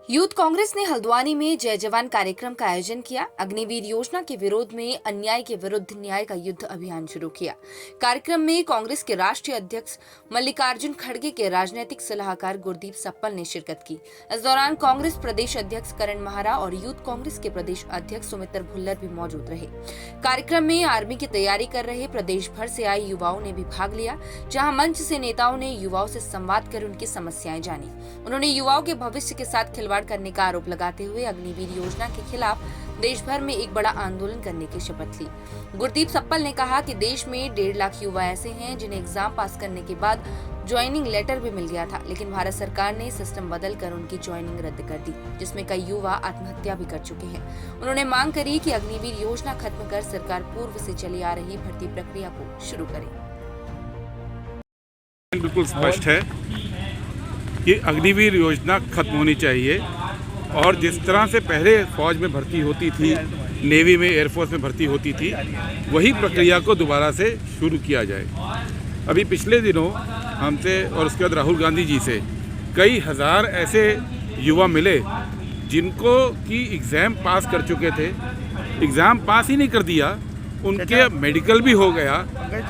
Youth Congress ने हल्द्वानी में जय जवान कार्यक्रम का आयोजन किया। अग्निवीर योजना के विरोध में अन्याय के विरुद्ध न्याय का युद्ध अभियान शुरू किया। कार्यक्रम में कांग्रेस के राष्ट्रीय अध्यक्ष मल्लिकार्जुन खड़गे के राजनीतिक सलाहकार गुरदीप सप्पल ने शिरकत की। इस दौरान कांग्रेस प्रदेश अध्यक्ष करण महारा और यूथ कांग्रेस के प्रदेश अध्यक्ष सुमित्र भुल्लर भी मौजूद रहे। कार्यक्रम में आर्मी की तैयारी कर रहे प्रदेश भर से आए युवाओं ने भी भाग लिया, जहाँ मंच से नेताओं ने युवाओं से संवाद कर उनकी समस्याएं जानी। उन्होंने युवाओं के भविष्य के साथ खिलवाड़ करने का आरोप लगाते हुए अग्निवीर योजना के खिलाफ देश भर में एक बड़ा आंदोलन करने की शपथ ली। गुरदीप सप्पल ने कहा कि देश में 1.5 लाख युवा ऐसे हैं जिन्हें एग्जाम पास करने के बाद ज्वाइनिंग लेटर भी मिल गया था, लेकिन भारत सरकार ने सिस्टम बदलकर उनकी ज्वाइनिंग रद्द कर दी, जिसमें कई युवा आत्महत्या भी कर चुके हैं। उन्होंने मांग करी कि अग्निवीर योजना खत्म कर सरकार पूर्व से चली आ रही भर्ती प्रक्रिया को शुरू करे। बिल्कुल स्पष्ट है कि अग्निवीर योजना खत्म होनी चाहिए और जिस तरह से पहले फौज में भर्ती होती थी, नेवी में, एयरफोर्स में भर्ती होती थी, वही प्रक्रिया को दोबारा से शुरू किया जाए। अभी पिछले दिनों हमसे और उसके बाद राहुल गांधी जी से कई हज़ार ऐसे युवा मिले जिनको कि एग्ज़ाम पास कर चुके थे, एग्ज़ाम पास ही नहीं कर दिया, उनके मेडिकल भी हो गया,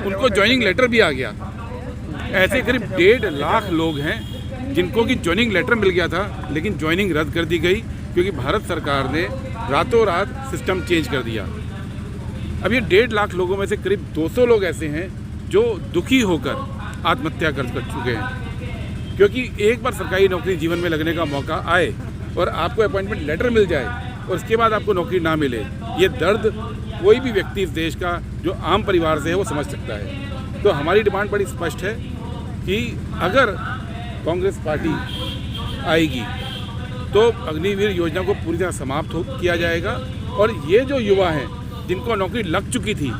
उनको ज्वाइनिंग लेटर भी आ गया। ऐसे करीब 1.5 लाख लोग हैं जिनको कि ज्वाइनिंग लेटर मिल गया था, लेकिन ज्वाइनिंग रद्द कर दी गई क्योंकि भारत सरकार ने रातों रात सिस्टम चेंज कर दिया। अब ये 1.5 लाख लोगों में से करीब 200 लोग ऐसे हैं जो दुखी होकर आत्महत्या कर चुके हैं, क्योंकि एक बार सरकारी नौकरी जीवन में लगने का मौका आए और आपको अपॉइंटमेंट लेटर मिल जाए और उसके बाद आपको नौकरी ना मिले, ये दर्द कोई भी व्यक्ति इस देश का जो आम परिवार से है वो समझ सकता है। तो हमारी डिमांड बड़ी स्पष्ट है कि अगर कांग्रेस पार्टी आएगी तो अग्निवीर योजना को पूरी तरह समाप्त किया जाएगा और ये जो युवा हैं जिनको नौकरी लग चुकी थी,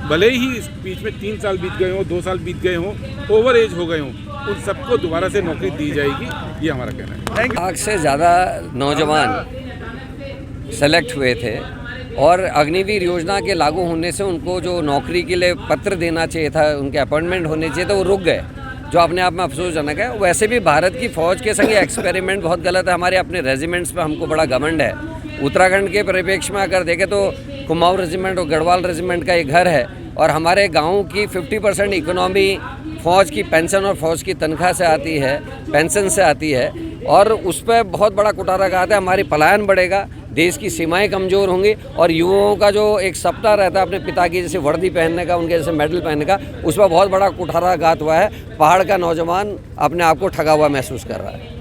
भले ही इस बीच में 3 साल बीत गए हों, 2 साल बीत गए हों, ओवर एज हो गए हों, उन सबको दोबारा से नौकरी दी जाएगी, ये हमारा कहना है। लाख से ज़्यादा नौजवान सेलेक्ट हुए थे और अग्निवीर योजना के लागू होने से उनको जो नौकरी के लिए पत्र देना चाहिए था, उनके अपॉइंटमेंट होने चाहिए थे, वो रुक गए, जो अपने आप में अफसोसजनक है। वैसे भी भारत की फ़ौज के संग एक्सपेरिमेंट बहुत गलत है। हमारे अपने रेजिमेंट्स पे हमको बड़ा घमंड है। उत्तराखंड के परिप्रेक्ष्य में अगर देखें तो कुमाऊं रेजिमेंट और गढ़वाल रेजिमेंट का एक घर है और हमारे गाँव की 50% इकोनॉमी फ़ौज की पेंशन और फ़ौज की तनख्वाह से आती है, पेंशन से आती है, और उस पर बहुत बड़ा कुठाराघात है। हमारी पलायन बढ़ेगा, देश की सीमाएं कमज़ोर होंगी और युवाओं का जो एक सपना रहता है अपने पिता की जैसे वर्दी पहनने का, उनके जैसे मेडल पहनने का, उस पर बहुत बड़ा कुठाराघात हुआ है। पहाड़ का नौजवान अपने आप को ठगा हुआ महसूस कर रहा है।